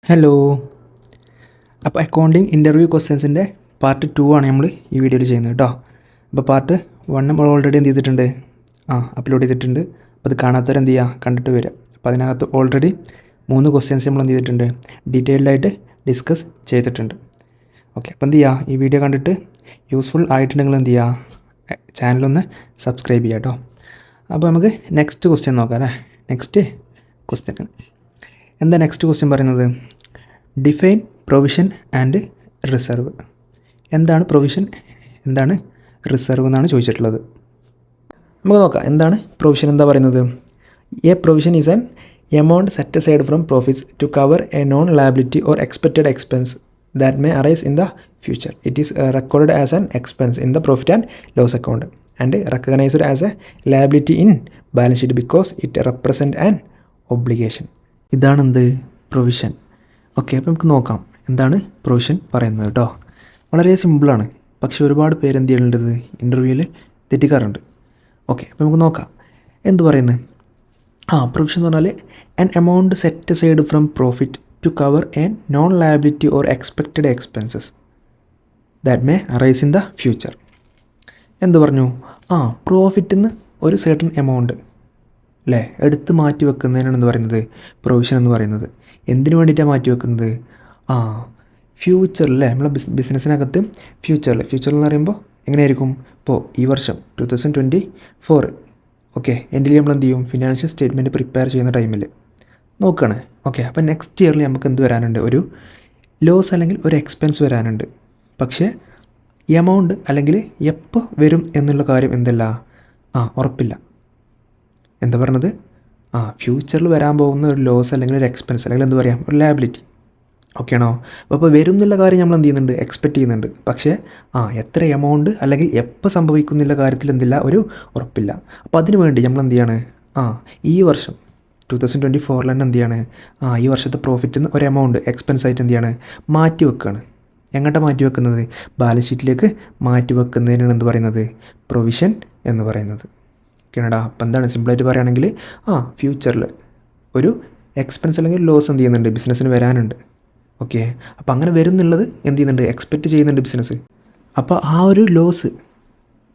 Hello. അപ്പോൾ accounting interview ക്വസ്റ്റ്യൻസിൻ്റെ part 2 ആണ് നമ്മൾ ഈ വീഡിയോയിൽ ചെയ്യുന്നത് കേട്ടോ. അപ്പോൾ പാർട്ട് 1 നമ്മൾ ഓൾറെഡി എന്ത് ചെയ്തിട്ടുണ്ട്, അപ്ലോഡ് ചെയ്തിട്ടുണ്ട്. അപ്പോൾ അത് കാണാത്തവർ എന്ത് ചെയ്യുക, കണ്ടിട്ട് വരിക. അപ്പോൾ അതിനകത്ത് ഓൾറെഡി 3 ക്വസ്റ്റ്യൻസ് നമ്മൾ എന്ത് ചെയ്തിട്ടുണ്ട്, ഡീറ്റെയിൽഡായിട്ട് ഡിസ്കസ് ചെയ്തിട്ടുണ്ട്. ഓക്കെ, അപ്പോൾ എന്ത് ചെയ്യുക, ഈ വീഡിയോ കണ്ടിട്ട് യൂസ്ഫുൾ ആയിട്ടുണ്ടെങ്കിൽ എന്ത് ചെയ്യുക, ചാനലൊന്ന് സബ്സ്ക്രൈബ് ചെയ്യുക കേട്ടോ. അപ്പോൾ നമുക്ക് നെക്സ്റ്റ് ക്വസ്റ്റ്യൻ നോക്കാം അല്ലേ. നെക്സ്റ്റ് ക്വസ്റ്റ്യൻ എന്താ നെക്സ്റ്റ് ക്വസ്റ്റ്യൻ പറയുന്നത്, ഡിഫൈൻ പ്രൊവിഷൻ ആൻഡ് റിസർവ്. എന്താണ് പ്രൊവിഷൻ, എന്താണ് റിസർവ് എന്നാണ് ചോദിച്ചിട്ടുള്ളത്. നമുക്ക് നോക്കാം എന്താണ് പ്രൊവിഷൻ. എന്താ പറയുന്നത്, a provision is an amount set aside from profits to cover a known liability or expected expense that may arise in the future. It is record as an expense in the profit and loss account and recognised as a liability in balance sheet because it represent an obligation. ഇതാണ് എന്ത്, provision. Okay, അപ്പോൾ നമുക്ക് നോക്കാം എന്താണ് provision പറയുന്നത് കേട്ടോ. വളരെ സിമ്പിളാണ്, പക്ഷേ ഒരുപാട് പേര് എന്ത് ചെയ്യേണ്ടത്, ഇൻ്റർവ്യൂവിൽ തെറ്റിക്കാറുണ്ട്. ഓക്കെ, അപ്പോൾ നമുക്ക് നോക്കാം എന്ത് പറയുന്നത്. പ്രൊവിഷൻ എന്ന് പറഞ്ഞാൽ an amount set aside from profit to cover a known liability or expected expenses that may arise in the future. എന്ത് പറഞ്ഞു, പ്രോഫിറ്റിൽ നിന്ന് ഒരു സർട്ടൺ എമൗണ്ട് അല്ലേ എടുത്ത് മാറ്റി വെക്കുന്നതിനാണ് എന്ത് പറയുന്നത്, പ്രൊവിഷൻ എന്ന് പറയുന്നത്. എന്തിനു വേണ്ടിയിട്ടാണ് മാറ്റി വെക്കുന്നത്, ഫ്യൂച്ചറിൽ അല്ലേ, നമ്മളെ ബിസിനസ്സിനകത്ത് ഫ്യൂച്ചറിൽ എന്ന് പറയുമ്പോൾ എങ്ങനെയായിരിക്കും, ഇപ്പോൾ ഈ വർഷം 2024 ഓക്കെ എൻ്റെ നമ്മൾ എന്ത് ചെയ്യും, ഫിനാൻഷ്യൽ സ്റ്റേറ്റ്മെൻറ്റ് പ്രിപ്പയർ ചെയ്യുന്ന ടൈമിൽ നോക്കുകയാണ്. ഓക്കെ, അപ്പോൾ നെക്സ്റ്റ് ഇയറിൽ നമുക്ക് എന്ത് വരാനുണ്ട്, ഒരു ലോസ് അല്ലെങ്കിൽ ഒരു എക്സ്പെൻസ് വരാനുണ്ട്. പക്ഷേ എമൗണ്ട് അല്ലെങ്കിൽ എപ്പോൾ വരും എന്നുള്ള കാര്യം എന്തല്ല, ഉറപ്പില്ല. എന്താ പറഞ്ഞത്, ഫ്യൂച്ചറിൽ വരാൻ പോകുന്ന ഒരു ലോസ് അല്ലെങ്കിൽ ഒരു എക്സ്പെൻസ് അല്ലെങ്കിൽ എന്ത് പറയാം, ഒരു ലയബിലിറ്റി ഓക്കെ ആണോ. അപ്പോൾ വരും എന്നുള്ള കാര്യം നമ്മൾ എന്ത് ചെയ്യുന്നുണ്ട്, എക്സ്പെക്റ്റ് ചെയ്യുന്നുണ്ട്. പക്ഷേ എത്ര എമൗണ്ട് അല്ലെങ്കിൽ എപ്പോൾ സംഭവിക്കുന്നില്ല കാര്യത്തിൽ എന്തില്ല, ഒരു ഉറപ്പില്ല. അപ്പോൾ അതിന് വേണ്ടി നമ്മൾ എന്ത് ചെയ്യാണ്, ഈ വർഷം 2024 തന്നെ എന്ത് ചെയ്യാണ്, ഈ വർഷത്തെ പ്രോഫിറ്റിൽ നിന്ന് ഒരു എമൗണ്ട് എക്സ്പെൻസ് ആയിട്ട് എന്ത് ചെയ്യാണ്, മാറ്റി വെക്കുകയാണ്. എങ്ങോട്ടാണ് മാറ്റി വെക്കുന്നത്, ബാലൻസ് ഷീറ്റിലേക്ക് മാറ്റി വെക്കുന്നതിനാണ് എന്ത് പറയുന്നത്, പ്രൊവിഷൻ എന്ന് പറയുന്നത്. ഓക്കെയാണടാ. അപ്പോൾ എന്താണ് സിമ്പിളായിട്ട് പറയുകയാണെങ്കിൽ ഫ്യൂച്ചറിൽ ഒരു എക്സ്പെൻസ് അല്ലെങ്കിൽ ലോസ് എന്ത് ചെയ്യുന്നുണ്ട്, ബിസിനസ്സിന് വരാനുണ്ട്. ഓക്കെ, അപ്പോൾ അങ്ങനെ വരും എന്നുള്ളത് എന്ത് ചെയ്യുന്നുണ്ട്, എക്സ്പെക്റ്റ് ചെയ്യുന്നുണ്ട് ബിസിനസ്. അപ്പോൾ ആ ഒരു ലോസ്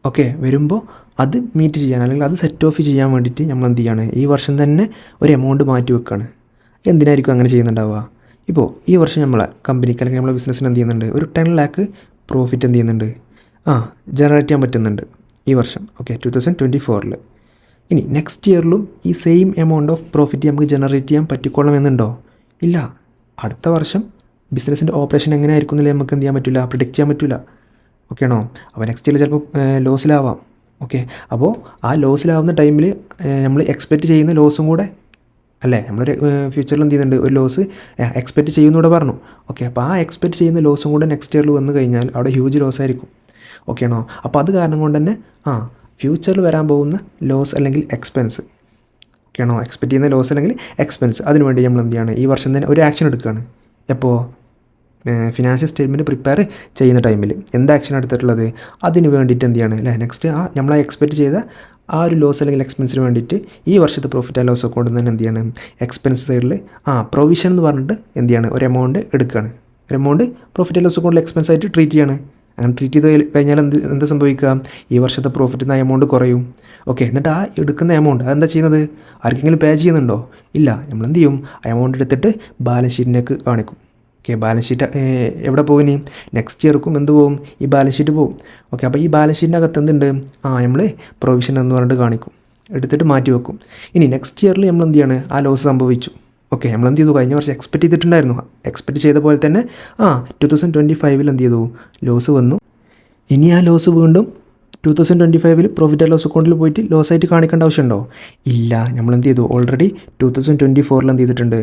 ഓക്കെ വരുമ്പോൾ അത് മീറ്റ് ചെയ്യാൻ അല്ലെങ്കിൽ അത് സെറ്റ് ഓഫ് ചെയ്യാൻ വേണ്ടിയിട്ട് നമ്മൾ എന്ത് ചെയ്യാണ്, ഈ വർഷം തന്നെ ഒരു എമൗണ്ട് മാറ്റി വെക്കുകയാണ്. എന്തിനായിരിക്കും അങ്ങനെ ചെയ്യുന്നുണ്ടാവുക, ഇപ്പോൾ ഈ വർഷം നമ്മളെ കമ്പനിക്ക് അല്ലെങ്കിൽ നമ്മളെ ബിസിനസ്സിന് എന്ത് ചെയ്യുന്നുണ്ട്, ഒരു 10 lakh പ്രോഫിറ്റ് എന്ത് ചെയ്യുന്നുണ്ട്, ജനറേറ്റ് ചെയ്യാൻ പറ്റുന്നുണ്ട് ഈ വർഷം. ഓക്കെ, 2024. ഇനി നെക്സ്റ്റ് ഇയറിലും ഈ സെയിം എമൗണ്ട് ഓഫ് പ്രോഫിറ്റ് നമുക്ക് ജനറേറ്റ് ചെയ്യാൻ പറ്റിക്കൊള്ളണമെന്നുണ്ടോ, ഇല്ല. അടുത്ത വർഷം ബിസിനസ്സിൻ്റെ ഓപ്പറേഷൻ എങ്ങനെ ആയിരിക്കും എന്നല്ലേ നമുക്ക് എന്ത് ചെയ്യാൻ പറ്റില്ല, പ്രിഡിക്റ്റ് ചെയ്യാൻ പറ്റില്ല. ഓക്കെ ആണോ. അപ്പോൾ നെക്സ്റ്റ് ഇയർ ചിലപ്പോൾ ലോസിലാവാം. ഓക്കെ, അപ്പോൾ ആ ലോസിലാവുന്ന ടൈമിൽ നമ്മൾ എക്സ്പെക്റ്റ് ചെയ്യുന്ന ലോസും കൂടെ അല്ലേ, നമ്മളൊരു ഫ്യൂച്ചറിൽ എന്ത് ചെയ്യുന്നുണ്ട്, ഒരു ലോസ് എക്സ്പെക്റ്റ് ചെയ്യുന്നൂടെ പറഞ്ഞു. ഓക്കെ, അപ്പോൾ ആ എക്സ്പെക്റ്റ് ചെയ്യുന്ന ലോസും കൂടെ നെക്സ്റ്റ് ഇയറിൽ വന്നു കഴിഞ്ഞാൽ അവിടെ ഹ്യൂജ് ലോസ് ആയിരിക്കും. ഓക്കെ ആണോ. അപ്പോൾ അത് കാരണം കൊണ്ട് തന്നെ ഫ്യൂച്ചറിൽ വരാൻ പോകുന്ന ലോസ് അല്ലെങ്കിൽ എക്സ്പെൻസ് ഓക്കെ ആണോ, എക്സ്പെക്റ്റ് ചെയ്യുന്ന ലോസ് അല്ലെങ്കിൽ എക്സ്പെൻസ്, അതിനുവേണ്ടി നമ്മൾ എന്ത് ചെയ്യാണ്, ഈ വർഷം തന്നെ ഒരു ആക്ഷൻ എടുക്കുകയാണ്. എപ്പോൾ ഫിനാൻഷ്യൽ സ്റ്റേറ്റ്മെൻറ്റ് പ്രിപ്പയർ ചെയ്യുന്ന ടൈമിൽ എന്ത് ആക്ഷൻ എടുത്തിട്ടുള്ളത്, അതിന് വേണ്ടിയിട്ട് എന്ത് ചെയ്യാണ് അല്ലേ, നെക്സ്റ്റ് നമ്മൾ എക്സ്പെക്റ്റ് ചെയ്ത ആ ഒരു ലോസ് അല്ലെങ്കിൽ എക്സ്പെൻസിന് വേണ്ടിയിട്ട് ഈ വർഷത്തെ പ്രോഫിറ്റ് ആൻഡ് ലോസ് അക്കൗണ്ടിൽ തന്നെ എന്ത് ചെയ്യാണ്, എക്സ്പെൻസ് സൈഡിൽ പ്രൊവിഷൻ എന്ന് പറഞ്ഞിട്ട് എന്ത് ചെയ്യാണ്, ഒരു എമൗണ്ട് എടുക്കുകയാണ്. ഒരു എമൗണ്ട് പ്രോഫിറ്റ് ആൻഡ് ലോസ് അക്കൗണ്ടിൽ എക്സ്പെൻസ് ആയിട്ട് ട്രീറ്റ് ചെയ്യാണ്. അങ്ങനെ ട്രീറ്റ് ചെയ്ത് കഴിഞ്ഞാൽ എന്താ സംഭവിക്കുക, ഈ വർഷത്തെ പ്രോഫിറ്റിൽ നിന്ന് എമൗണ്ട് കുറയും. ഓക്കെ, എന്നിട്ട് ആ എടുക്കുന്ന എമൗണ്ട് അതെന്താ ചെയ്യുന്നത്, ആർക്കെങ്കിലും പേ ചെയ്യുന്നുണ്ടോ, ഇല്ല. നമ്മൾ എന്ത് ചെയ്യും, ആ എമൗണ്ട് എടുത്തിട്ട് ബാലൻസ് ഷീറ്റിലേക്ക് കാണിക്കും. ഓക്കെ, ബാലൻസ് ഷീറ്റ് എവിടെ പോകും, ഇനി നെക്സ്റ്റ് ഇയർക്കും എന്ത് പോകും, ഈ ബാലൻസ് ഷീറ്റ് പോകും. ഓക്കെ, അപ്പോൾ ഈ ബാലൻസ് ഷീറ്റിൻ്റെ അകത്ത് എന്തുണ്ട്, നമ്മൾ പ്രൊവിഷൻ എന്ന് പറഞ്ഞിട്ട് കാണിക്കും, എടുത്തിട്ട് മാറ്റി വെക്കും. ഇനി നെക്സ്റ്റ് ഇയറിൽ നമ്മൾ എന്ത് ചെയ്യാണ്, ആ ലോസ് സംഭവിച്ചു. ഓക്കെ, നമ്മൾ എന്ത് ചെയ്തു, കഴിഞ്ഞ വർഷം എക്സ്പെക്റ്റ് ചെയ്തിട്ടുണ്ടായിരുന്നു, എക്സ്പെക്റ്റ് ചെയ്ത പോലെ തന്നെ 2025 എന്ത് ചെയ്തു, ലോസ് വന്നു. ഇനി ആ ലോസ് വീണ്ടും 2025 പ്രോഫിറ്റ് ആൻഡ് ലോസ് അക്കൗണ്ടിൽ പോയിട്ട് ലോസായിട്ട് കാണിക്കേണ്ട ആവശ്യമുണ്ടോ, ഇല്ല. നമ്മൾ എന്ത് ചെയ്തു, ഓൾറെഡി 2024 എന്ത് ചെയ്തിട്ടുണ്ട്,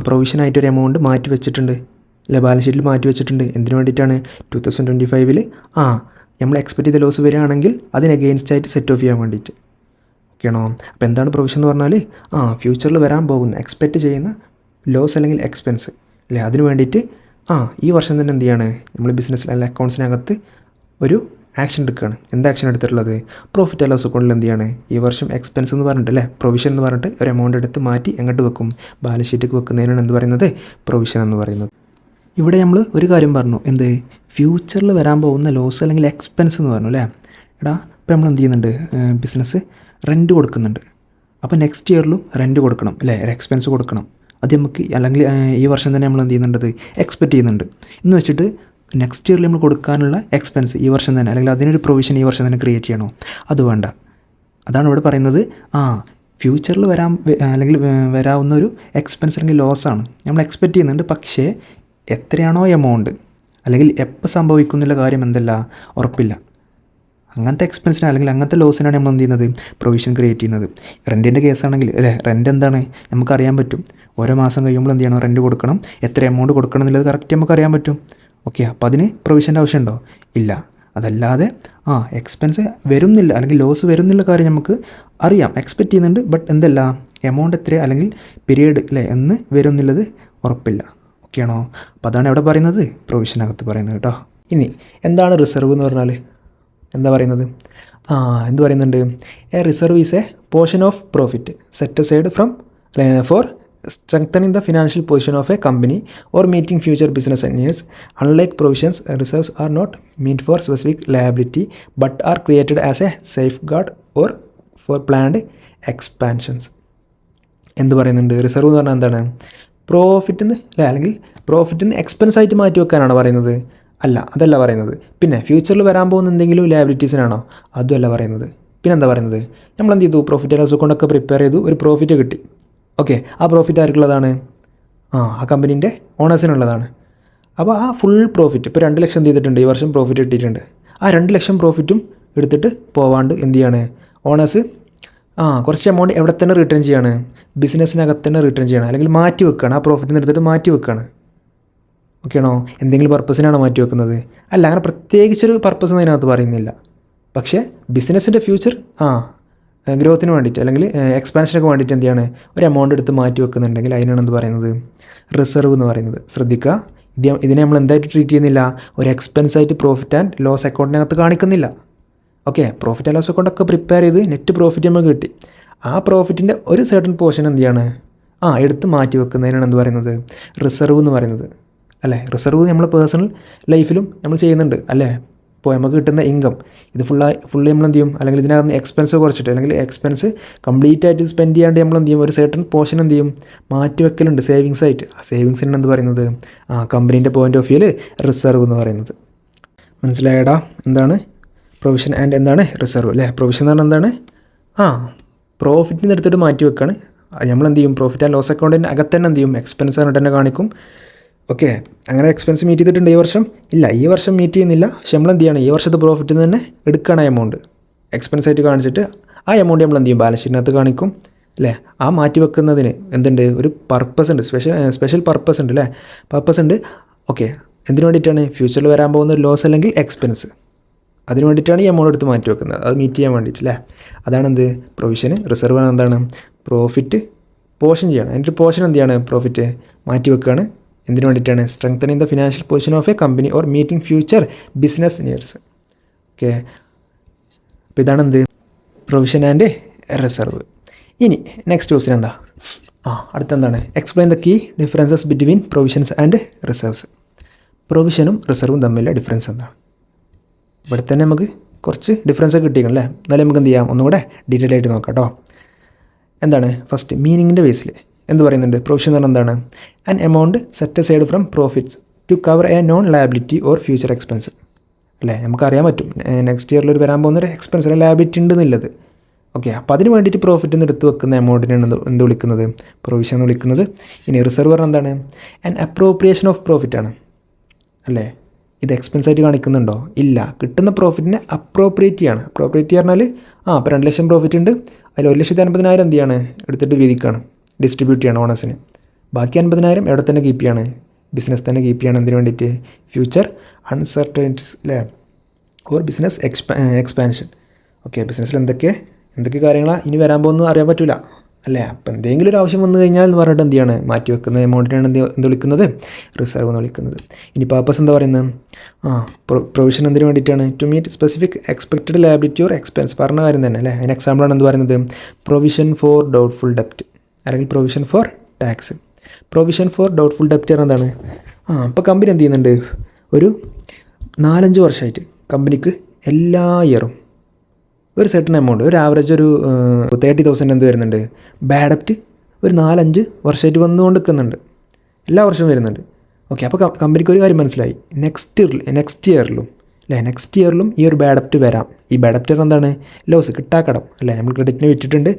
പ്രൊവിഷനായിട്ടൊരു എമൗണ്ട് മാറ്റി വെച്ചിട്ടുണ്ട് അല്ലെ, ബാലൻസ് ഷീറ്റിൽ മാറ്റി വെച്ചിട്ടുണ്ട്. എന്തിനു വേണ്ടിയിട്ടാണ്, 2025 നമ്മൾ എക്സ്പെക്റ്റ് ചെയ്ത ലോസ് വരികയാണെങ്കിൽ അതിന് അഗെയിൻസ്റ്റ് ആയിട്ട് സെറ്റ് ഓഫ് ചെയ്യാൻ വേണ്ടിയിട്ട്. ഓക്കെ ആണോ. അപ്പോൾ എന്താണ് പ്രൊവിഷൻ എന്ന് പറഞ്ഞാൽ, ഫ്യൂച്ചറിൽ വരാൻ പോകുന്ന എക്സ്പെക്റ്റ് ചെയ്യുന്ന ലോസ് അല്ലെങ്കിൽ എക്സ്പെൻസ് അല്ലേ, അതിന് വേണ്ടിയിട്ട് ഈ വർഷം തന്നെ എന്ത് ചെയ്യാണ്, നമ്മൾ ബിസിനസ് അല്ലെങ്കിൽ അക്കൗണ്ട്സിനകത്ത് ഒരു ആക്ഷൻ എടുക്കുകയാണ്. എന്ത് ആക്ഷൻ എടുത്തിട്ടുള്ളത്? പ്രോഫിറ്റ് ആൻഡ് ലോസ് അക്കൗണ്ടിൽ എന്ത് ചെയ്യാണ്? ഈ വർഷം എക്സ്പെൻസ് എന്ന് പറഞ്ഞിട്ട് അല്ലേ, പ്രൊവിഷൻ എന്ന് പറഞ്ഞിട്ട് ഒരു എമൗണ്ട് എടുത്ത് മാറ്റി എങ്ങോട്ട് വെക്കും? ബാലൻസ് ഷീറ്റിലേക്ക് വെക്കുന്നതിനാണ് എന്ത് പറയുന്നത്? പ്രൊവിഷൻ എന്ന് പറയുന്നത്. ഇവിടെ നമ്മൾ ഒരു കാര്യം പറഞ്ഞു, എന്ത്? ഫ്യൂച്ചറിൽ വരാൻ പോകുന്ന ലോസ് അല്ലെങ്കിൽ എക്സ്പെൻസ് എന്ന് പറഞ്ഞു അല്ലേ. എടാ ഇപ്പോൾ നമ്മൾ എന്ത് ചെയ്യുന്നുണ്ട്? ബിസിനസ് റെൻറ്റ് കൊടുക്കുന്നുണ്ട്. അപ്പോൾ നെക്സ്റ്റ് ഇയറിലും റെൻറ്റ് കൊടുക്കണം അല്ലേ, ഒരു എക്സ്പെൻസ് കൊടുക്കണം. അത് നമുക്ക് അല്ലെങ്കിൽ ഈ വർഷം തന്നെ നമ്മൾ എന്ത് ചെയ്യുന്നുണ്ട്? എക്സ്പെക്റ്റ് ചെയ്യുന്നുണ്ട് എന്ന് വെച്ചിട്ട് നെക്സ്റ്റ് ഇയറിൽ നമ്മൾ കൊടുക്കാനുള്ള എക്സ്പെൻസ് ഈ വർഷം തന്നെ അല്ലെങ്കിൽ അതിനൊരു പ്രൊവിഷൻ ഈ വർഷം തന്നെ ക്രിയേറ്റ് ചെയ്യണോ? അത് വേണ്ട. അതാണ് ഇവിടെ പറയുന്നത്. ഫ്യൂച്ചറിൽ അല്ലെങ്കിൽ വരാവുന്ന ഒരു എക്സ്പെൻസ് അല്ലെങ്കിൽ ലോസാണ് നമ്മൾ എക്സ്പെക്റ്റ് ചെയ്യുന്നുണ്ട്. പക്ഷേ എത്രയാണോ എമൗണ്ട് അല്ലെങ്കിൽ എപ്പോൾ സംഭവിക്കുന്നുള്ള കാര്യം എന്തല്ല, ഉറപ്പില്ല. അങ്ങനത്തെ എക്സ്പെൻസിന് അല്ലെങ്കിൽ അങ്ങനത്തെ ലോസിനാണ് നമ്മൾ എന്ത് ചെയ്യുന്നത്? പ്രൊവിഷൻ ക്രിയേറ്റ് ചെയ്യുന്നത്. റെൻറ്റിൻ്റെ കേസാണെങ്കിൽ അല്ലേ, റെൻറ്റ് എന്താണ് നമുക്കറിയാൻ പറ്റും. ഓരോ മാസം കഴിയുമ്പോൾ എന്ത് ചെയ്യണം? റെൻറ്റ് കൊടുക്കണം. എത്ര എമൗണ്ട് കൊടുക്കണം എന്നുള്ളത് കറക്റ്റ് നമുക്കറിയാൻ പറ്റും. ഓക്കെ, അപ്പോൾ അതിന് പ്രൊവിഷൻ്റെ ആവശ്യമുണ്ടോ? ഇല്ല. അതല്ലാതെ എക്സ്പെൻസ് വരുന്നില്ല അല്ലെങ്കിൽ ലോസ് വരുന്നില്ല കാര്യം നമുക്ക് അറിയാം, എക്സ്പെക്റ്റ് ചെയ്യുന്നുണ്ട്. ബട്ട് എന്തല്ല, എമൗണ്ട് എത്ര അല്ലെങ്കിൽ പീരീഡ് അല്ലേ എന്ന് വരുന്നില്ലത് ഉറപ്പില്ല. ഓക്കെ ആണോ? അപ്പോൾ അതാണ് ഇവിടെ പറയുന്നത്, പ്രൊവിഷനകത്ത് പറയുന്നത് കേട്ടോ. ഇനി എന്താണ് റിസർവ് എന്ന് പറഞ്ഞാൽ? എന്താ പറയുന്നത്? എന്ത് പറയുന്നുണ്ട്? A reserve is a portion of profit set aside for strengthening the financial position of a company or meeting future business needs. Unlike provisions, reserves are not meant for specific liability but are created as a safeguard or for planned expansions. എന്ത് പറയുന്നുണ്ട്? Reserve എന്ന് പറഞ്ഞാൽ എന്താണ്? പ്രോഫിറ്റിന് അല്ലെങ്കിൽ പ്രോഫിറ്റിന് expense ആയിട്ട് മാറ്റി വെക്കാനാണോ പറയുന്നത്? അല്ല, അതല്ല പറയുന്നത്. പിന്നെ ഫ്യൂച്ചറിൽ വരാൻ പോകുന്ന എന്തെങ്കിലും ലയബിലിറ്റീസിനാണോ? അതുമല്ല പറയുന്നത്. പിന്നെ എന്താ പറയുന്നത്? നമ്മൾ എന്ത് ചെയ്തു? പ്രോഫിറ്റ് ആൻഡ് ലോസ് അക്കൗണ്ടൊക്കെ പ്രിപ്പയർ ചെയ്തു, ഒരു പ്രോഫിറ്റ് കിട്ടി. ഓക്കെ, ആ പ്രോഫിറ്റ് ആർക്കുള്ളതാണ്? ആ കമ്പനീൻ്റെ ഓണേഴ്സിനുള്ളതാണ്. അപ്പോൾ ആ ഫുൾ പ്രോഫിറ്റ് ഇപ്പോൾ 2 ലക്ഷം ചെയ്തിട്ടുണ്ട്, ഈ വർഷം പ്രോഫിറ്റ് കിട്ടിയിട്ടുണ്ട്. ആ 2 ലക്ഷം പ്രോഫിറ്റും എടുത്തിട്ട് പോവാണ്ട് എന്ത് ചെയ്യാണ്? ഓണേഴ്സ് കുറച്ച് എമൗണ്ട് എവിടെ തന്നെ റിട്ടേൺ ചെയ്യാണ്? ബിസിനസ്സിനകത്ത് തന്നെ റിട്ടേൺ ചെയ്യണം, അല്ലെങ്കിൽ മാറ്റി വെക്കുകയാണ്. ആ പ്രോഫിറ്റിൽ നിന്ന് എടുത്തിട്ട് മാറ്റി വെക്കുകയാണ്. ഓക്കെ ആണോ? എന്തെങ്കിലും പർപ്പസിനാണോ മാറ്റി വെക്കുന്നത്? അല്ല, അങ്ങനെ പ്രത്യേകിച്ചൊരു പർപ്പസ് ഒന്നും അതിനകത്ത് പറയുന്നില്ല. പക്ഷേ ബിസിനസ്സിൻ്റെ ഫ്യൂച്ചർ ഗ്രോത്തിന് വേണ്ടിയിട്ട് അല്ലെങ്കിൽ എക്സ്പാൻഷനൊക്കെ വേണ്ടിയിട്ട് എന്ത് ചെയ്യാണ്? ഒരു എമൗണ്ട് എടുത്ത് മാറ്റി വെക്കുന്നുണ്ടെങ്കിൽ അതിനാണ് എന്ത് പറയുന്നത്? റിസർവ് എന്ന് പറയുന്നത്. ശ്രദ്ധിക്കുക, ഇതിനെ നമ്മൾ എന്തായിട്ട് ട്രീറ്റ് ചെയ്യുന്നില്ല? ഒരു എക്സ്പെൻസ് ആയിട്ട് പ്രോഫിറ്റ് ആൻഡ് ലോസ് അക്കൗണ്ടിനകത്ത് കാണിക്കുന്നില്ല. ഓക്കെ, പ്രോഫിറ്റ് ആൻഡ് ലോസ് അക്കൗണ്ടൊക്കെ പ്രിപ്പയർ ചെയ്ത് നെറ്റ് പ്രോഫിറ്റ് നമുക്ക് കിട്ടി. ആ പ്രോഫിറ്റിൻ്റെ ഒരു സർട്ടൺ പോർഷൻ എന്ത് ചെയ്യാണ്? എടുത്ത് മാറ്റി വെക്കുന്നതിനാണ് എന്ത് പറയുന്നത്? റിസർവ് എന്ന് പറയുന്നത്. അല്ലേ, റിസർവ് നമ്മൾ പേഴ്സണൽ ലൈഫിലും നമ്മൾ ചെയ്യുന്നുണ്ട് അല്ലേ. ഇപ്പോൾ നമുക്ക് കിട്ടുന്ന ഇൻകം ഇത് ഫുള്ളി നമ്മൾ എന്ത് ചെയ്യും? അല്ലെങ്കിൽ ഇതിനകത്ത് എക്സ്പെൻസ് കുറച്ചിട്ട് അല്ലെങ്കിൽ എക്സ്പെൻസ് കംപ്ലീറ്റ് ആയിട്ട് സ്പെൻഡ് ചെയ്യാണ്ട് നമ്മൾ എന്ത് ചെയ്യും? ഒരു സർട്ടൺ പോർഷൻ എന്ത് ചെയ്യും? മാറ്റി വെക്കലുണ്ട് സേവിങ്സ് ആയിട്ട്. ആ സേവിങ്സിനാണ് എന്ത് പറയുന്നത്? കമ്പനീൻ്റെ പോയിൻ്റ് ഓഫ് വ്യൂവിൽ റിസർവ് എന്ന് പറയുന്നത്. മനസ്സിലായടാ എന്താണ് പ്രൊവിഷൻ ആൻഡ് എന്താണ് റിസർവ് അല്ലേ? പ്രൊവിഷൻ എന്ന് പറഞ്ഞാൽ എന്താണ്? പ്രോഫിറ്റിൽ നിന്ന് എടുത്തിട്ട് മാറ്റി വെക്കുകയാണ്. നമ്മൾ എന്ത് ചെയ്യും? പ്രോഫിറ്റ് ആൻഡ് ലോസ് അക്കൗണ്ടിൻ്റെ അകത്ത് തന്നെ എന്ത് ചെയ്യും? എക്സ്പെൻസ് ആയിട്ട് തന്നെ കാണിക്കും. ഓക്കെ, അങ്ങനെ എക്സ്പെൻസ് മീറ്റ് ചെയ്തിട്ടുണ്ട് ഈ വർഷം? ഇല്ല, ഈ വർഷം മീറ്റ് ചെയ്യുന്നില്ല. പക്ഷെ നമ്മൾ എന്ത് ചെയ്യണം? ഈ വർഷത്തെ പ്രോഫിറ്റിൽ നിന്ന് തന്നെ എടുക്കുകയാണ് എമൗണ്ട് എക്സ്പെൻസ് ആയിട്ട് കാണിച്ചിട്ട് ആ എമൗണ്ട് നമ്മൾ എന്ത് ചെയ്യും? ബാലൻസ് ഷീറ്റിനകത്ത് കാണിക്കും അല്ലേ. ആ മാറ്റി വെക്കുന്നതിന് എന്തുണ്ട്? ഒരു പർപ്പസ് ഉണ്ട്, സ്പെഷ്യൽ പർപ്പസ് ഉണ്ട് അല്ലേ, പർപ്പസ് ഉണ്ട്. ഓക്കെ, എന്തിനു വേണ്ടിയിട്ടാണ്? ഫ്യൂച്ചറിൽ വരാൻ പോകുന്ന ഒരു ലോസ് അല്ലെങ്കിൽ എക്സ്പെൻസ്, അതിന് വേണ്ടിയിട്ടാണ് ഈ എമൗണ്ട് എടുത്ത് മാറ്റി വെക്കുന്നത്, അത് മീറ്റ് ചെയ്യാൻ വേണ്ടിയിട്ട് അല്ലേ. അതാണ് എന്ത്? പ്രൊവിഷന്. റിസർവ് എന്താണ്? പ്രോഫിറ്റ് പോർഷൻ ചെയ്യണം. അതിൻ്റെ പോർഷൻ എന്ത് ചെയ്യാണ്? പ്രോഫിറ്റ് മാറ്റി വെക്കുകയാണ്. എന്തിനു വേണ്ടിയിട്ടാണ്? Strengthening the financial position of a company or meeting future business needs. Okay, അപ്പോൾ ഇതാണ് എന്ത്? Provision and reserve. ഇനി നെക്സ്റ്റ് ക്വസ്റ്റ്യൻ എന്താ? അടുത്തെന്താണ്? Explain the key differences between provisions and reserves. പ്രൊവിഷനും റിസർവും തമ്മിലുള്ള ഡിഫറൻസ് എന്താണ്? ഇവിടെ തന്നെ നമുക്ക് കുറച്ച് ഡിഫറൻസ് ഒക്കെ കിട്ടിയിരിക്കണം അല്ലേ. എന്നാലും നമുക്ക് എന്ത് ചെയ്യാം? ഒന്നുകൂടെ ഡീറ്റെയിൽ ആയിട്ട് നോക്കാം കേട്ടോ. എന്താണ്? ഫസ്റ്റ് മീനിങ്ങിൻ്റെ ബേസിൽ എന്ത് പറയുന്നുണ്ട്? പ്രൊവിഷൻ എന്ന് പറഞ്ഞാൽ എന്താണ്? An amount set aside from profits to cover a known liability or future expense അല്ലേ. നമുക്കറിയാൻ പറ്റും നെക്സ്റ്റ് ഇയറിൽ ഒരു വരാൻ പോകുന്നൊരു എക്സ്പെൻസ് അല്ലെങ്കിൽ ലയബിലിറ്റി ഉണ്ടെന്നുള്ളത്. ഓക്കെ, അപ്പോൾ അതിന് വേണ്ടിയിട്ട് പ്രോഫിറ്റിൽ നിന്ന് എടുത്ത് വെക്കുന്ന എമൗണ്ടിനാണ് എന്ത് വിളിക്കുന്നത്? പ്രൊവിഷൻ എന്ന് വിളിക്കുന്നത്. ഇനി റിസർവ് പറഞ്ഞാൽ എന്താണ്? ആൻ അപ്രോപ്രിയേഷൻ ഓഫ് പ്രോഫിറ്റ് ആണ് അല്ലേ. ഇത് എക്സ്പെൻസ് ആയിട്ട് കാണിക്കുന്നുണ്ടോ? ഇല്ല. കിട്ടുന്ന പ്രോഫിറ്റിനെ അപ്രോപ്രിയേറ്റ് ചെയ്യാണ്. അപ്രോപ്രിയേറ്റ് പറഞ്ഞാൽ ഇപ്പോൾ 2 ലക്ഷം പ്രോഫിറ്റ് ഉണ്ട്, അതിൽ 1,50,000 എന്ത് ചെയ്യാണ്? എടുത്തിട്ട് വീതിക്കാണ്, ഡിസ്ട്രിബ്യൂട്ട് ചെയ്യണം ഓണേഴ്സിന്. ബാക്കി 50,000 എവിടെ തന്നെ കീപ്പ് ചെയ്യാണ്? ബിസിനസ് തന്നെ കീപ്പ് ചെയ്യണം. എന്തിനു വേണ്ടിയിട്ട്? ഫ്യൂച്ചർ അൺസർട്ടനിറ്റീസ് അല്ലേ, ഓർ ബിസിനസ് എക്സ്പാൻഷൻ. ഓക്കെ, ബിസിനസ്സിൽ എന്തൊക്കെ കാര്യങ്ങളാണ് ഇനി വരാൻ പോകുന്നത് അറിയാൻ പറ്റില്ല. അല്ലേ? അപ്പോൾ എന്തെങ്കിലും ഒരു ആവശ്യം വന്നു കഴിഞ്ഞാൽ എന്ന് പറഞ്ഞിട്ട് എന്ത് ചെയ്യാണ്, മാറ്റി വെക്കുന്ന എമൗണ്ടിനാണ് എന്ത് വിളിക്കുന്നത്, റിസർവ് എന്ന് വിളിക്കുന്നത്. ഇനി പർപ്പസ് എന്താ പറയുന്നത്? പ്രൊവിഷൻ എന്തിനു വേണ്ടിയിട്ടാണ്? To meet specific expected liability or expense. പറഞ്ഞ കാര്യം തന്നെ അല്ലേ? അതിന് എക്സാമ്പിളാണ് എന്ത് പറയുന്നത്, പ്രൊവിഷൻ ഫോർ ഡൗട്ട്ഫുൾ ഡെപ്റ്റ് അല്ലെങ്കിൽ provision for tax. Provision for doubtful ഡെപ്റ്റ് എന്താണ്? അപ്പോൾ കമ്പനി എന്ത് ചെയ്യുന്നുണ്ട്, ഒരു 4-5 വർഷമായിട്ട് കമ്പനിക്ക് എല്ലാ ഇയറും ഒരു സെർട്ടൺ എമൗണ്ട്, ഒരു ആവറേജ് ഒരു 30,000 എന്ത് വരുന്നുണ്ട്, ബാഡ് ഡെപ്റ്റ് ഒരു 4-5 വർഷമായിട്ട് വന്നുകൊണ്ട് നിൽക്കുന്നുണ്ട്, എല്ലാ വർഷവും വരുന്നുണ്ട്. ഓക്കെ, അപ്പോൾ കമ്പനിക്ക് ഒരു കാര്യം മനസ്സിലായി, നെക്സ്റ്റ് ഇയറിലും ഈ ഒരു ബാഡ് ഡെപ്റ്റ് വരാം. ഈ ബാഡ് ഡെപ്റ്റ് എന്താണ്, ലോസ്, കിട്ടാക്കടം അല്ലേ? നമ്മൾ ക്രെഡിറ്റിന് വിറ്റിട്ടുണ്ട്,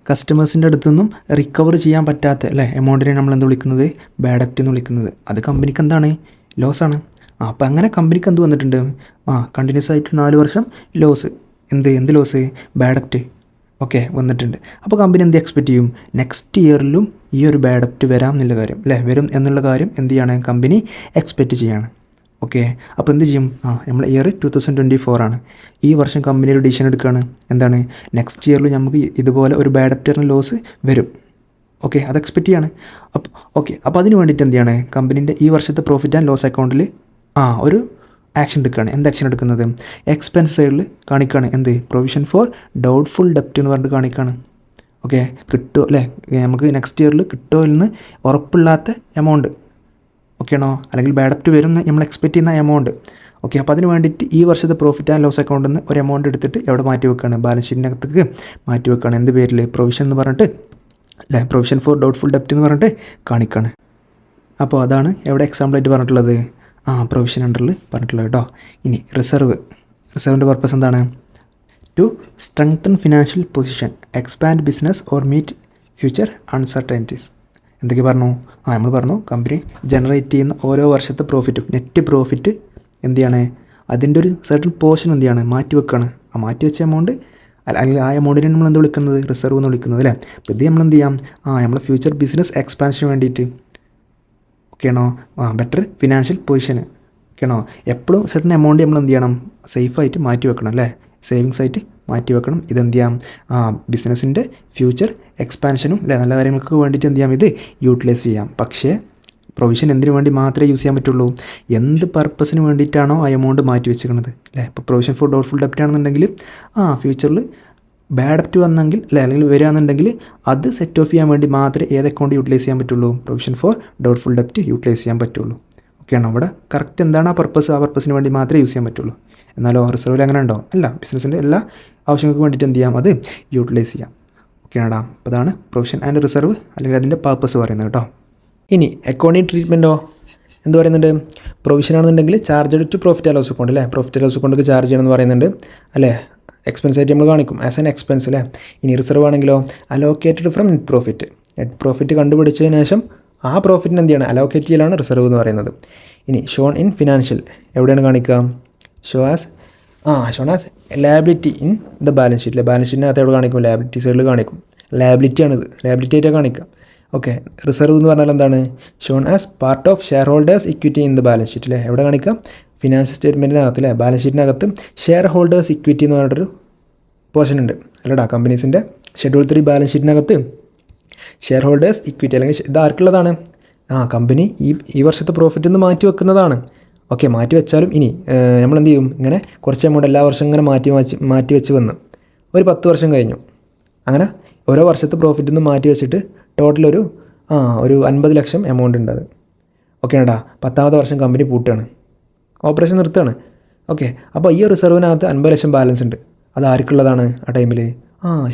കസ്റ്റമേഴ്സിൻ്റെ അടുത്തു നിന്നും റിക്കവർ ചെയ്യാൻ പറ്റാത്ത അല്ലേ എമൗണ്ടിനെ നമ്മൾ എന്ത് വിളിക്കുന്നത്, ബാഡ് ഡെപ്റ്റ് എന്ന് വിളിക്കുന്നത്. അത് കമ്പനിക്ക് എന്താണ്, ലോസാണ്. അപ്പോൾ അങ്ങനെ കമ്പനിക്ക് എന്ത് വന്നിട്ടുണ്ട്, കണ്ടിന്യൂസ് ആയിട്ട് 4 വർഷം ലോസ്. എന്ത് ലോസ്, ബാഡ് ഡെപ്റ്റ്. ഓക്കെ, വന്നിട്ടുണ്ട്. അപ്പോൾ കമ്പനി എന്ത് എക്സ്പെക്റ്റ് ചെയ്യും, നെക്സ്റ്റ് ഇയറിലും ഈ ഒരു ബാഡ് ഡെപ്റ്റ് വരാം എന്നുള്ള കാര്യം അല്ലേ, വരും എന്നുള്ള കാര്യം എന്ത് ചെയ്യാണ്, കമ്പനി എക്സ്പെക്റ്റ് ചെയ്യാണ്. ഓക്കെ, അപ്പോൾ എന്ത് ചെയ്യും, നമ്മൾ ഇയർ 2024 ആണ്. ഈ വർഷം കമ്പനി ഒരു ഡിസിഷൻ എടുക്കുകയാണ്, എന്താണ്, നെക്സ്റ്റ് ഇയറിൽ നമുക്ക് ഇതുപോലെ ഒരു ബാഡ് ഡെപ്റ്ററിന് ലോസ് വരും. ഓക്കെ, അത് എക്സ്പെക്റ്റ് ചെയ്യാണ്. അപ്പോൾ അതിന് വേണ്ടിയിട്ട് എന്ത് ചെയ്യാണ്, കമ്പനീൻ്റെ ഈ വർഷത്തെ പ്രോഫിറ്റ് ആൻഡ് ലോസ് അക്കൗണ്ടിൽ ഒരു ആക്ഷൻ എടുക്കുകയാണ്. എന്ത് ആക്ഷൻ എടുക്കുന്നത്, എക്സ്പെൻസ് സൈഡിൽ കാണിക്കുകയാണ്, എന്ത്, പ്രൊവിഷൻ ഫോർ ഡൗട്ട്ഫുൾ ഡെപ്റ്റ് എന്ന് പറഞ്ഞിട്ട് കാണിക്കുകയാണ്. ഓക്കെ, കിട്ടുമോ അല്ലേ, നമുക്ക് നെക്സ്റ്റ് ഇയറിൽ കിട്ടുമോ എന്ന് ഉറപ്പില്ലാത്ത എമൗണ്ട്, ഓക്കെയാണോ, അല്ലെങ്കിൽ ബാഡ് ഡെപ്റ്റ് വരുമെന്ന് നമ്മൾ എക്സ്പെക്റ്റ് ചെയ്യുന്ന എമൗണ്ട്. ഓക്കെ, അപ്പോൾ അതിന് വേണ്ടിയിട്ട് ഈ വർഷത്തെ പ്രോഫിറ്റ് ആൻഡ് ലോസ് അക്കൗണ്ടിൽ നിന്ന് ഒരു എമൗണ്ട് എടുത്തിട്ട് എവിടെ മാറ്റി വെക്കുകയാണ്, ബാലൻസ് ഷീറ്റിനകത്തേക്ക് മാറ്റി വെക്കുകയാണ്. എന്ത് പേരിൽ, പ്രൊവിഷൻ എന്ന് പറഞ്ഞിട്ട് അല്ലേ, പ്രൊവിഷൻ ഫോർ ഡൗട്ട്ഫുൾ ഡെപ്റ്റ് എന്ന് പറഞ്ഞിട്ട് കാണിക്കുകയാണ്. അപ്പോൾ അതാണ് എവിടെ എക്സാമ്പിളായിട്ട് പറഞ്ഞിട്ടുള്ളത്, പ്രൊവിഷൻ അണ്ടറിൽ പറഞ്ഞിട്ടുള്ളത് കേട്ടോ. ഇനി റിസർവിൻ്റെ പർപ്പസ് എന്താണ്, to strengthen financial position, expand business or meet future uncertainties. എന്തൊക്കെ പറഞ്ഞു, നമ്മൾ പറഞ്ഞു കമ്പനി ജനറേറ്റ് ചെയ്യുന്ന ഓരോ വർഷത്തെ പ്രോഫിറ്റും നെറ്റ് പ്രോഫിറ്റ് എന്ത് ചെയ്യാണ്, അതിൻ്റെ ഒരു സർട്ടൺ പോർഷൻ എന്ത് ചെയ്യാണ്, മാറ്റി വെക്കുകയാണ്. ആ മാറ്റി വെച്ച എമൗണ്ട് അല്ലെങ്കിൽ ആ എമൗണ്ടിനെ നമ്മൾ എന്ത് വിളിക്കുന്നത്, റിസർവ് എന്ന് വിളിക്കുന്നത് അല്ലേ. അപ്പോൾ ഇത് നമ്മൾ എന്ത് ചെയ്യാം, നമ്മൾ ഫ്യൂച്ചർ ബിസിനസ് എക്സ്പാൻഷന് വേണ്ടിയിട്ട്, ഓക്കെയാണോ, ബെറ്റർ ഫിനാൻഷ്യൽ പൊസിഷന്, ഓക്കെയാണോ, എപ്പോഴും സർട്ടൺ എമൗണ്ട് നമ്മൾ എന്ത് ചെയ്യണം, സേഫായിട്ട് മാറ്റി വെക്കണം അല്ലേ, സേവിങ്സ് ആയിട്ട് മാറ്റി വെക്കണം. ഇതെന്ത് ചെയ്യാം, ബിസിനസ്സിൻ്റെ ഫ്യൂച്ചർ എക്സ്പാൻഷനും അല്ലേ, നല്ല കാര്യങ്ങൾക്ക് വേണ്ടിയിട്ട് എന്ത് ചെയ്യാം, ഇത് യൂട്ടിലൈസ് ചെയ്യാം. പക്ഷേ പ്രൊവിഷൻ എന്തിനു വേണ്ടി മാത്രമേ യൂസ് ചെയ്യാൻ പറ്റുള്ളൂ, എന്ത് പർപ്പസിന് വേണ്ടിയിട്ടാണോ ആ എമൗണ്ട് മാറ്റി വെച്ചിരിക്കുന്നത് അല്ലേ. ഇപ്പോൾ പ്രൊവിഷൻ ഫോർ ഡൗട്ട്ഫുൾ ഡെപ്റ്റ് ആണെന്നുണ്ടെങ്കിൽ ഫ്യൂച്ചറിൽ ബാഡ് ഡെപ്റ്റ് വന്നെങ്കിൽ അല്ലേ, അല്ലെങ്കിൽ വരികയാണെന്നുണ്ടെങ്കിൽ അത് സെറ്റ് ഓഫ് ചെയ്യാൻ വേണ്ടി മാത്രമേ ഏത് അക്കൗണ്ട് യൂട്ടിലൈസ് ചെയ്യാൻ പറ്റുള്ളൂ, പ്രൊവിഷൻ ഫോർ ഡൗട്ട്ഫുൾ ഡെപ്റ്റ് യൂട്ടിലൈസ് ചെയ്യാൻ പറ്റുള്ളൂ. ഓക്കെയാണോ, അവിടെ കറക്റ്റ് എന്താണ് ആ പർപ്പസിന് വേണ്ടി മാത്രമേ യൂസ് ചെയ്യാൻ പറ്റുള്ളൂ. എന്നാലോ റിസർവിൽ അങ്ങനെ ഉണ്ടോ, അല്ല, ബിസിനസ്സിൻ്റെ എല്ലാ ആവശ്യങ്ങൾക്ക് വേണ്ടിയിട്ട് എന്ത് ചെയ്യാം, അത് യൂട്ടിലൈസ് ചെയ്യാം. ഓക്കെയാണോ, അപ്പോൾ അതാണ് പ്രൊവിഷൻ ആൻഡ് റിസർവ് അല്ലെങ്കിൽ അതിൻ്റെ പർപ്പസ് പറയുന്നത് കേട്ടോ. ഇനി അക്കൗണ്ടിങ് ട്രീറ്റ്മെൻറ്റോ എന്ത് പറയുന്നുണ്ട്, പ്രൊവിഷൻ ആണെന്നുണ്ടെങ്കിൽ charge to profit and loss account അല്ലേ, പ്രോഫിറ്റ് ആൻഡ് ലോസ് അക്കൗണ്ടൊക്കെ ചാർജ് ചെയ്യണമെന്ന് പറയുന്നുണ്ട് അല്ലേ, എക്സ്പെൻസ് ആയിട്ട് നമ്മൾ കാണിക്കും ആസ് ആൻ എക്സ്പെൻസ് അല്ലേ. ഇനി റിസർവ് ആണെങ്കിലോ അലോക്കേറ്റഡ് ഫ്രം നെറ്റ് പ്രോഫിറ്റ് കണ്ടുപിടിച്ചതിന് ശേഷം ആ പ്രോഫിറ്റിന് എന്ത് ചെയ്യണം, അലോക്കേറ്റ് ചെയ്യലാണ് റിസർവ് എന്ന് പറയുന്നത്. ഇനി ഷോൺ ഇൻ ഫിനാൻഷ്യൽ എവിടെയാണ് കാണിക്കുക, shown as liability in the balance sheet. Balance ഷീറ്റിനകത്ത് എവിടെ കാണിക്കും, ലയബിലിറ്റി സൈഡിൽ കാണിക്കും. ലയബിലിറ്റിയാണിത്, ലയബിലിറ്റി ആയിട്ടാണ് കാണിക്കുക. ഓക്കെ, റിസർവ് എന്ന് പറഞ്ഞാൽ എന്താണ്, shown as part of share holders equity in the balance sheet അല്ലേ, എവിടെ കാണിക്കാം, ഫിനാൻഷ്യൽ സ്റ്റേറ്റ്മെൻറ്റിനകത്ത് അല്ലേ, ബാലൻസ് ഷീറ്റിനകത്ത് ഷെയർ ഹോൾഡേഴ്സ് ഇക്വിറ്റി എന്ന് പറഞ്ഞിട്ടൊരു പോർഷൻ ഉണ്ട് അല്ലടാ, കമ്പനീസിൻ്റെ ഷെഡ്യൂൾ 3 ബാലൻസ് ഷീറ്റിനകത്ത് ഷെയർ ഹോൾഡേഴ്സ് ഇക്വിറ്റി അല്ലെങ്കിൽ ഇത് ആർക്കുള്ളതാണ്, കമ്പനി ഈ വർഷത്തെ പ്രോഫിറ്റ് നിന്ന് മാറ്റി വെക്കുന്നതാണ്. ഓക്കെ, മാറ്റി വെച്ചാലും ഇനി നമ്മൾ എന്ത് ചെയ്യും, ഇങ്ങനെ കുറച്ച് എമൗണ്ട് എല്ലാ വർഷവും ഇങ്ങനെ മാറ്റി വെച്ച് വന്ന് ഒരു 10 വർഷം കഴിഞ്ഞു, അങ്ങനെ ഓരോ വർഷത്തെ പ്രോഫിറ്റ് നിന്ന് മാറ്റി വെച്ചിട്ട് ടോട്ടൽ ഒരു 50 ലക്ഷം എമൗണ്ട് ഉണ്ട് അത്. ഓക്കെ ഏട്ടാ, 10ാമത്തെ വർഷം കമ്പനി പൂട്ടുകയാണ്, ഓപ്പറേഷൻ നിർത്തുകയാണ്. ഓക്കെ, അപ്പോൾ ഈ റിസർവിനകത്ത് 50 ലക്ഷം ബാലൻസ് ഉണ്ട്. അത് ആർക്കുള്ളതാണ് ആ ടൈമിൽ,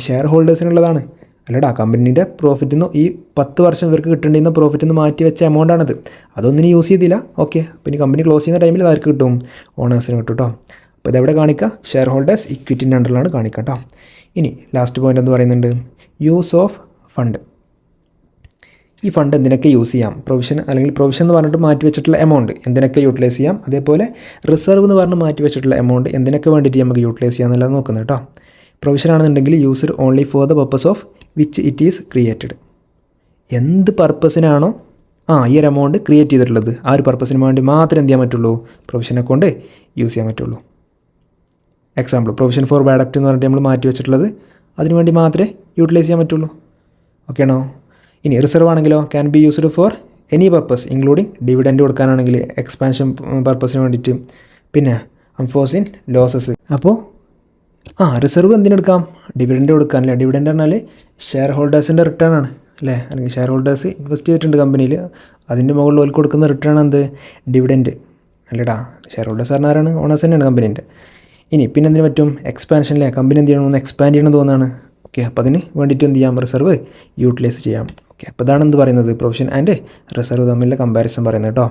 ഷെയർ ഹോൾഡേഴ്സിനുള്ളതാണ് അല്ലടാ. കമ്പനീൻ്റെ പ്രോഫിറ്റിൽ നിന്ന് ഈ 10 വർഷം ഇവർക്ക് കിട്ടേണ്ടിരുന്ന പ്രോഫിറ്റിൽ നിന്ന് മാറ്റി വെച്ച എമൗണ്ടാണത്. അതൊന്നിനും യൂസ് ചെയ്തില്ല. ഓക്കെ, അപ്പോൾ ഇനി കമ്പനി ക്ലോസ് ചെയ്യുന്ന ടൈമിൽ അത് ആർക്ക് കിട്ടും, ഓണേഴ്സിന് കിട്ടും കേട്ടോ. അപ്പോൾ ഇതെവിടെ കാണിക്കുക, ഷെയർ ഹോൾഡേഴ്സ് ഇക്വിറ്റിൻ്റെ അണ്ടറിലാണ് കാണിക്കുക കേട്ടോ. ഇനി ലാസ്റ്റ് പോയിൻ്റ് എന്ന് പറയുന്നുണ്ട്, യൂസ് ഓഫ് ഫണ്ട്. ഈ ഫണ്ട് എന്തിനൊക്കെ യൂസ് ചെയ്യാം, പ്രൊവിഷൻ എന്ന് പറഞ്ഞിട്ട് മാറ്റി വെച്ചിട്ടുള്ള എമൗണ്ട് എന്തിനൊക്കെ യൂട്ടിലൈസ് ചെയ്യാം, അതേപോലെ റിസർവ് എന്ന് പറഞ്ഞ് മാറ്റി വെച്ചിട്ടുള്ള എമൗണ്ട് എന്തിനൊക്കെ വേണ്ടിയിട്ട് നമുക്ക് യൂട്ടിലൈസ് ചെയ്യാം എന്നുള്ളത് നോക്കുന്നത് കേട്ടോ. പ്രൊവിഷൻ ആണെന്നുണ്ടെങ്കിൽ used only for the purpose of which it is created. എന്ത് പർപ്പസിനാണോ ഈ ഒരു എമൗണ്ട് ക്രിയേറ്റ് ചെയ്തിട്ടുള്ളത് ആ ഒരു പർപ്പസിന് വേണ്ടി മാത്രമേ എന്ത് ചെയ്യാൻ പറ്റുള്ളൂ, പ്രൊവിഷൻ അക്കൗണ്ട് യൂസ് ചെയ്യാൻ പറ്റുള്ളൂ. എക്സാമ്പിൾ, പ്രൊവിഷൻ ഫോർ ബാഡ് ഡെപ്റ്റ് എന്ന് പറഞ്ഞിട്ട് നമ്മൾ മാറ്റി വെച്ചിട്ടുള്ളത് അതിന് വേണ്ടി മാത്രമേ യൂട്ടിലൈസ് ചെയ്യാൻ പറ്റുള്ളൂ. ഓക്കെ ആണോ? ഇനി റിസർവ് ആണെങ്കിലോ can be used for any purpose including dividend കൊടുക്കാനാണെങ്കിൽ, എക്സ്പാൻഷൻ പർപ്പസിന് വേണ്ടിയിട്ട്, പിന്നെ അംഫോസിൻ ലോസസ്. അപ്പോൾ റിസർവ് എന്തിനെടുക്കാം? ഡിവിഡൻഡ് കൊടുക്കാൻ അല്ലേ? ഡിവിഡൻഡ് പറഞ്ഞാൽ ഷെയർ ഹോൾഡേഴ്സിൻ്റെ റിട്ടേൺ ആണ് അല്ലേ? അല്ലെങ്കിൽ ഷെയർ ഹോൾഡേഴ്സ് ഇൻവെസ്റ്റ് ചെയ്തിട്ടുണ്ട് കമ്പനിയിൽ, അതിൻ്റെ മുകളിൽ ഓർക്ക് കൊടുക്കുന്ന റിട്ടേൺ എന്ത്? ഡിവിഡൻഡ് അല്ലേടാ. ഷെയർ ഹോൾഡേഴ്സ് പറഞ്ഞാലാണ് ഓണേഴ്സ് തന്നെയാണ് കമ്പനീൻ്റെ. ഇനി പിന്നെ എന്തിനു പറ്റും? എക്സ്പാൻഷൻ അല്ലേ? കമ്പനി എന്ത് ചെയ്യണം? ഒന്ന് എക്സ്പാൻഡ് ചെയ്യണം തോന്നുന്നതാണ്. ഓക്കെ, അപ്പോൾ അതിന് വേണ്ടിയിട്ട് എന്ത് ചെയ്യാം? റിസർവ് യൂട്ടിലൈസ് ചെയ്യാം. ഓക്കെ, അപ്പോൾ ഇതാണ് എന്ത് പറയുന്നത്? പ്രൊവിഷൻ ആൻഡ് റിസർവ് തമ്മിലുള്ള കമ്പാരിസൺ പറയുന്നത് കേട്ടോ.